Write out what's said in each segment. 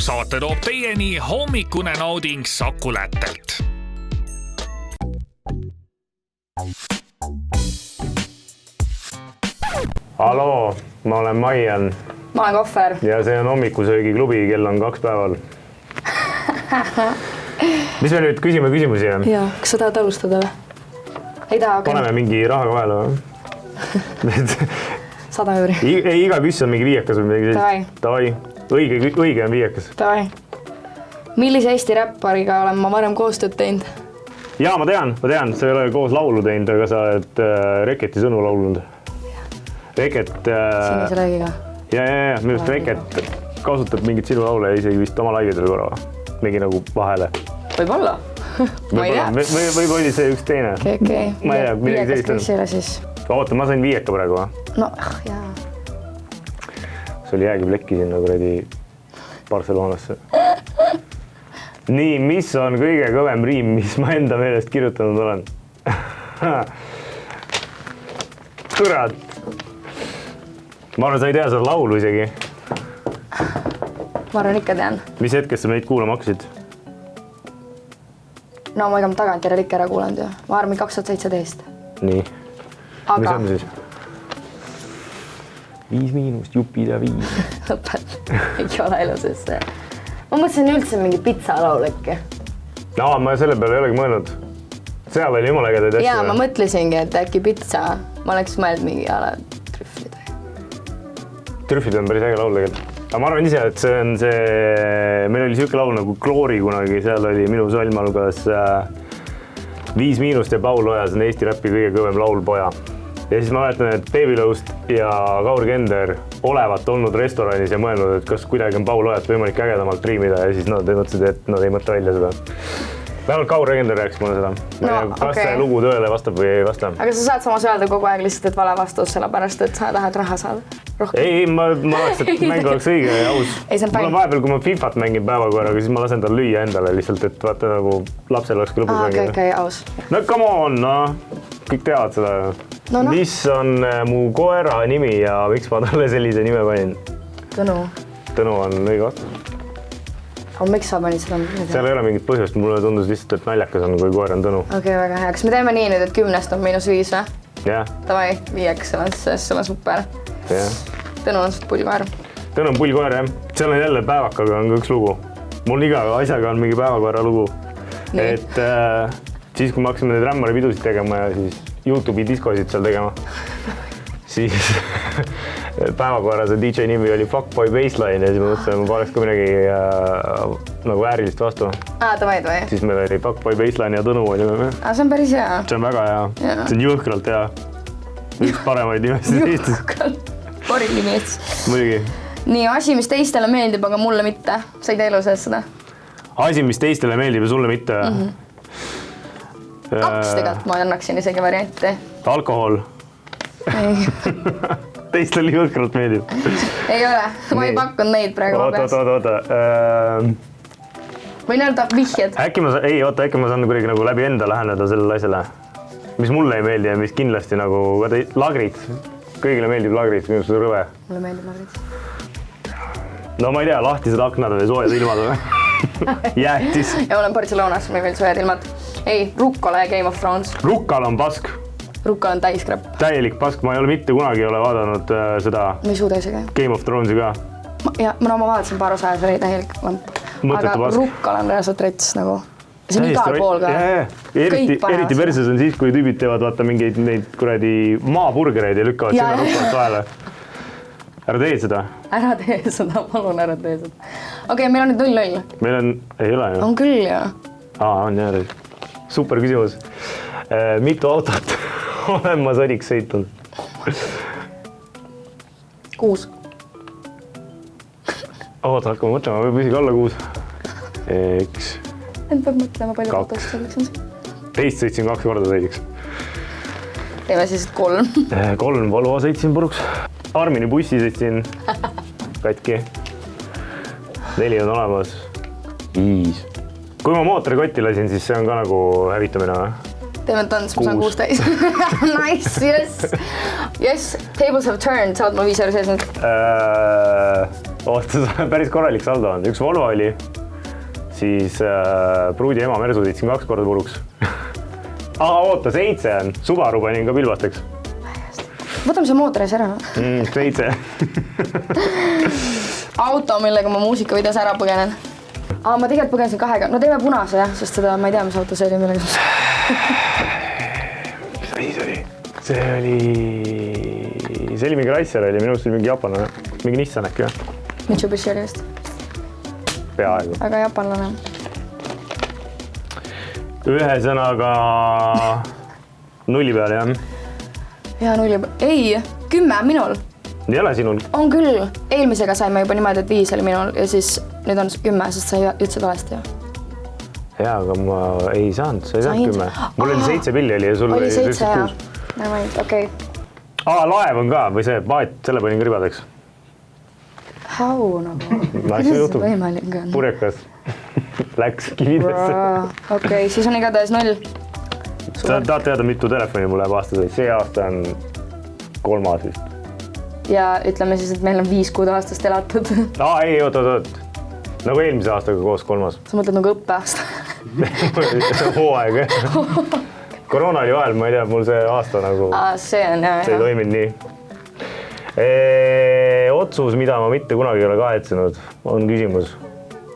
Saate toob teieni hommikune nauding Saku Lättelt. Haloo, ma olen Maian. Ma olen Kohver. Ja see on hommikusöögi klubi, kell on 2 päeval. Mis me nüüd küsime küsimusi? Jaa, kas sa tahad alustada või? Ei taha, okei. Paneme mingi raha vahele või? 100 euri. Ei, iga küss on mingi viiekas või midagi sellist. Tavai. Õige on viiekas. Tavai. Millise Eesti räppariga olen ma varem koostööd teinud? Jaa, ma tean. Sa ei ole koos laulu teinud, aga sa oled Reketi sõnu laulnud. Reket... Sinise räägiga. Ja. Minu arust Reket kasutab mingit sinu laule ja isegi vist oma laigedel korra. Mingi nagu vahele. Võib-olla. Ma ei tea. Võib oli see üks teine. Okei. Ma ei tea, midagi sellist siis. Oota, ma sain 5 praegu või? No, jaa. See oli jäägiplekki sinna kuradi Barcelonasse. Nii, mis on kõige kõvem riim, mis ma enda meelest kirjutanud olen? Kurat! Ma arvan, sa ei tea seda laulu isegi. Ma arvan, ikka tean. Mis hetkest sa meid kuulama hakkasid? No, ma ega tagantjärel ikka ära kuulanud ju. Ma arvan, 2017. Nii. Aga... Mis on siis? 5 – jupida 5. Lõpet. Ei ole eluses see. Ma mõtlesin üldse mingi pizza laul äkki. No, ma selle peale ei olegi mõelnud. Seal oli jumala ägedaid asju. Jaa, ma mõtlesingi, et äkki pizza. Ma oleks mõeld mingi ala trühvlid. Trühvlid on päris äge laul tegelikult. Aga ma arvan ise, et see on see... Meil oli siuke laul nagu Glory kunagi. Seal oli minu salm algas 5 – ja Paul Ojas on Eesti räppi kõige kõvem laulpoja. Ja siis ma mäletan, et Baby Lowe'st ja Kaur Kender olevat olnud restoranis ja mõelnud, et kas kuidagi on Paul Ojat võimalik ägedamalt triimida ja siis nad mõtlesid, et nad ei mõtle välja seda. Vähemalt Kaur Kender rääkis mulle seda. Kas see lugu tõele vastab või ei vasta? Aga sa saad samas öelda kogu aeg lihtsalt, et vale vastus, sellepärast, et sa tahad raha saada. Rohkem. Ei, ma oleks, et mäng oleks õige ja aus. Mul on vahepeal, kui ma Fifat mängin päevakorraga, siis ma lasen tal lüüa endale lihtsalt, et vaata nagu lapsel oleks ka lõpus mängida. Okei, aus. No come on, no. Kõik teavad seda. No. Mis on mu koera nimi ja miks ma talle sellise nime panin? Tõnu. Tõnu on õige vastus. Aga miks sa panid seda? Seal ei ole mingit põhjust, mulle tundus lihtsalt, et naljakas on, kui koer on Tõnu. Okei, väga hea. Kas me teeme nii nüüd, et 10 on -5 või? Jah. Tavai, 5 see on super. Jah. Tõnu on pullkoer. Tõnu on pullkoer, jah. Seal on jälle päevakaga on ka üks lugu. Mul iga asjaga on mingi päevakoera lugu. Nii. Et siis, kui me hakkasime neid rämmari pidusid tegema ja siis YouTube'i diskosid seal tegema, siis päevakoera see DJ nimi oli Fuckboy Baseline ja siis ma mõtlesin, ma paneks ka midagi nagu äärilist vastu. Tavai. Siis meil oli Fuckboy Baseline ja Tõnu oli. See on päris hea. See on väga hea. See on jõhkralt hea. Üks paremaid nimesid Eestis. Parim nimi Eestis. Muidugi. Nii, asi, mis teistele meeldib, aga mulle mitte. Sa ei tee elu sees seda? Asi, mis teistele meeldib ja sulle mitte? 2 tegelikult ma annaksin isegi varianti. Alkohol. Ei. Teistele jõhkralt meeldib. Ei ole. Ma ei pakkunud neid praegu. Oota. Võin öelda vihjed. Äkki ma saan kuidagi nagu läbi enda läheneda sellele asjale. Mis mulle ei meeldi ja mis kindlasti nagu lagrid. Kõigile meeldib lagrid, minu see rõve. Mulle meeldib lagrid. No ma ei tea, lahtised aknad või soojad ilmad või? Jäätis. Ja olen Barcelonas, meil veel soojad ilmad. Ei, Rukkala ja Game of Thrones. Rukkal on pask. Rukkal on täiskräpp. Täielik pask, ma ei ole mitte kunagi vaadanud seda ma ei suuda isegi. Game of Thronesi ka. Ma vaatasin paar osa ja see oli täielik lamp. Aga Rukkal on reaalselt rets nagu. See on igal pool ka. Eriti versus on siis, kui tüübid teevad vaata mingeid neid kuradi maaburgereid ja lükkavad sinna Rukkalt vahele. Ära tee seda. Ära tee seda, palun ära tee seda. Okei, meil on nüüd 0-0. Meil on, ei ole ju. On küll ju. On jah. Super küsimus. Mitu autot olen ma sodiks sõitnud? 6. Oota, hakkame mõtlema, võib isegi olla 6. Eks. End peab mõtlema palju autost selleks on see. Teist sõitsin 2 korda sõidiks. Teeme siis 3. 3 Volvo sõitsin puruks. Armini bussi sõitsin katki. 4 on olemas. 5. Kui ma mootori kotti lasin, siis see on ka nagu hävitamine või? Teeme tants, ma saan 6 täis. Nice, yes. Yes, tables have turned. Saad ma 5 euro sees nüüd? oota, päris korralik saldo on. Üks Volvo oli, siis pruudi ema Mersu sõitsin 2 korda puruks. Oota, 7 on. Subaru panin ka pilbasteks. Võtame see mootoris ära. 7. Auto, millega ma muusikavideos ära põgenen. Ma tegelikult põgenesin 2-ga. No teeme punase jah, sest seda ma ei tea, mis auto see oli, millega mis asi see oli? See oli mingi Racer oli, minu arust oli mingi japanlane. Mingi Nissan äkki jah? Mitsubishi oli vist. Peaaegu. Aga japanlane. Ühesõnaga 0 peale jah? Ja 0 peale. Ei, 10 minul. Ei ole sinul? On küll. Eelmisega saime juba niimoodi, et 5 oli minul ja siis nüüd on 10, sest sa ütlesid valesti ju. Jaa, aga ma ei saanud, sa ei saanud 10. Mul oli 7 pilli oli ja sul oli 7 jah. Näemaid, okei. Laev on ka või see paat, selle panin ka ribadeks. How nagu? Kuidas see võimalik on? Purjekas. Läks kividesse. Okei, siis on igatahes 0. Sa tahad teada, mitu telefoni mul läheb aastas? See aasta on 3 vist. Ja ütleme siis, et meil on 5 kuud aastast elatud. Ei, oot. Nagu eelmise aastaga koos 3. Sa mõtled nagu õppeaasta? Hooaeg. Koroona oli vahel, ma ei tea, mul see aasta nagu... See on jah. See ei toiminud nii. Otsus, mida ma mitte kunagi ei ole kahetsenud, on küsimus.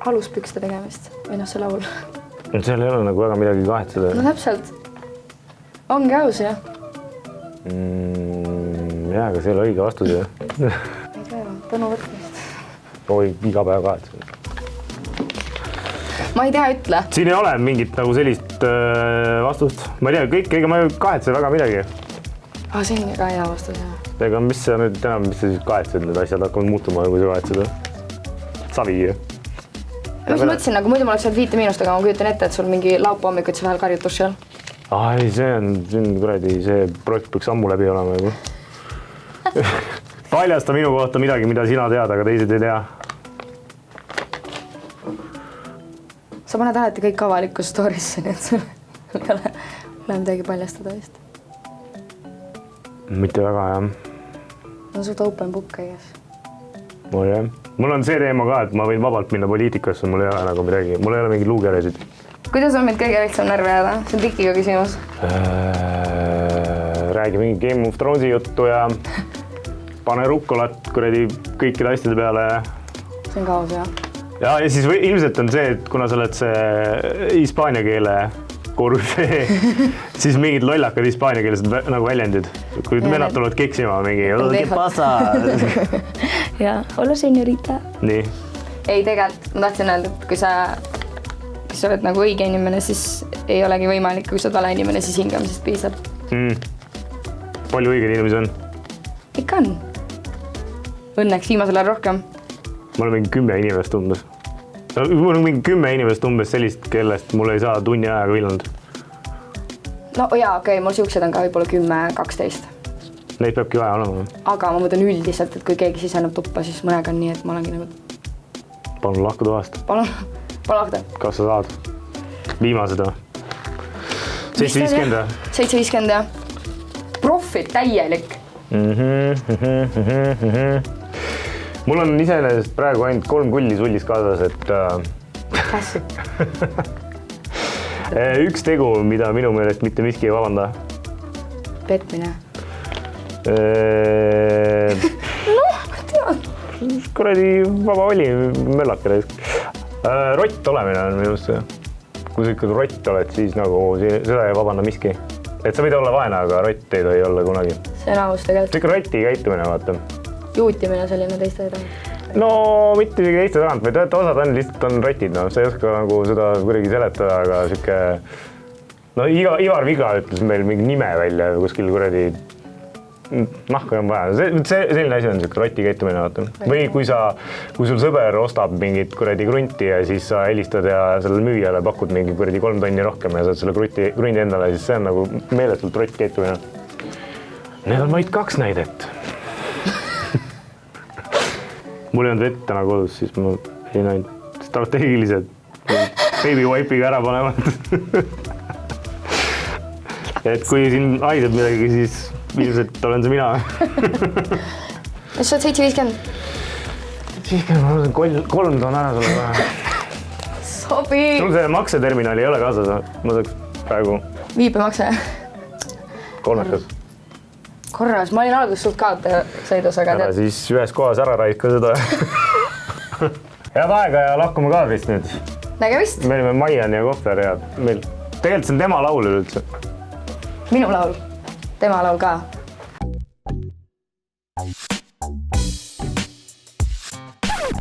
Aluspükste tegemist või see laul? Seal ei ole nagu väga midagi kahetseda. No täpselt. Ongi aus jah. Jaa, aga see oli õige vastus jah. Ei tea, tänu võtmist. Oi, iga päev kahetseda. Ma ei tea, ütle. Siin ei ole mingit nagu sellist vastust. Ma ei tea, ega ma ei kahetse väga midagi. See on ka hea vastus jah. Ega mis sa nüüd enam, mis sa siis kahetsed, need asjad hakkavad muutuma, kui sa kahetsed. Savi jah. Mis mõtlesin, nagu muidu ma oleks olnud 5 miinust, aga ma kujutan ette, et sul mingi laupa hommikut sa vahel karjutus seal. Ei, see on kuradi, see projekt peaks ammu läbi olema juba. Paljasta minu kohta midagi, mida sina tead, aga teised ei tea. Sa paned alati kõik avalikku storisse, nii et sul ei ole midagi paljastada vist. Mitte väga, jah. No suht open book, käies. Mul on see teema ka, et ma võin vabalt minna poliitikasse, mul ei ole nagu midagi, mul ei ole mingi luukeresid. Kuidas on meid kõige lihtsam närvi jääda? See on Tikiga küsimus. Räägi mingi Game of Thronesi juttu ja pane rukkolat kuradi kõikide asjade peale. See on kaos, jah. Ja siis ilmselt on see, et kuna sa oled see hispaania keele korüfee, siis mingid lollakad hispaania keelesed nagu väljendid. Kui venad tulevad keksima mingi, ¿qué pasa? Ja, hola señorita. Nii. Ei, tegelikult ma tahtsin öelda, et kui sa oled nagu õige inimene, siis ei olegi võimalik, kui sa oled vale inimene, siis hingamisest piisab. Palju õigeid inimesi on? Ikka on. Õnneks viimasel ajal rohkem. Ma olen mingi 10 inimest umbes. Mul on mingi 10 inimest umbes sellist, kellest mul ei saa tunni ajaga vilanud. No jaa, okei, mul siuksed on ka võib-olla 10-12. Neid peabki vaja olema. Aga ma mõtlen üldiselt, et kui keegi siseneb tuppa, siis mõnega on nii, et ma olengi nagu... Palun lahku toast. Palun lahku. Kas sa saad? Viimased või? 750? 750 jah. Profit täielik. Mul on iseenesest praegu ainult 3 kulli sullis kaasas, et... Kässi. Üks tegu, mida minu meelest mitte miski ei vabanda. Petmine. Ma tean. Kuradi vaba oli, möllakere. Rott olemine on minust see. Kui sa ikka rott oled, siis nagu seda ei vabanda miski. Et sa võid olla vaene, aga rott ei tohi olla kunagi. See on aus tegelikult. See ikka rotti käitumine, vaata. Juutimine selline teiste tagant. No mitte isegi teiste tagant, vaid osad on lihtsalt on rotid, no sa ei oska nagu seda kuidagi seletada, aga siuke... No Ivar Viga ütles meil mingi nime välja kuskil kuradi... Nahku on vaja. Selline asi on siuke roti käitumine, vaata. Või kui sul sõber ostab mingit kuradi krunti ja siis sa helistad ja sellele müüjale pakud mingi kuradi 3 tonni rohkem ja saad selle krundi endale, siis see on nagu meeletult roti käitumine. Need on vaid 2 näidet. Mul ei olnud vett täna kodus, siis ma ei näinud strateegiliselt baby wipe'iga ära panevad. Et kui siin haiseb midagi, siis ilmselt olen see mina. Mis sa oled 750? siiski ma mõtlen 3 toon ära sulle kohe. Sobi. Sul see makseterminali ei ole kaasas, ma saaks praegu Viipemakse. 3. Korras, ma olin alguses suht kaotaja sõidus, aga Ära siis ühes kohas ära raika seda. Head aega ja lahkume kaadrist nüüd. nägemist. Me olime Maian ja Kohver ja meil tegelikult see on tema laul üleüldse. Minu laul. Tema laul ka.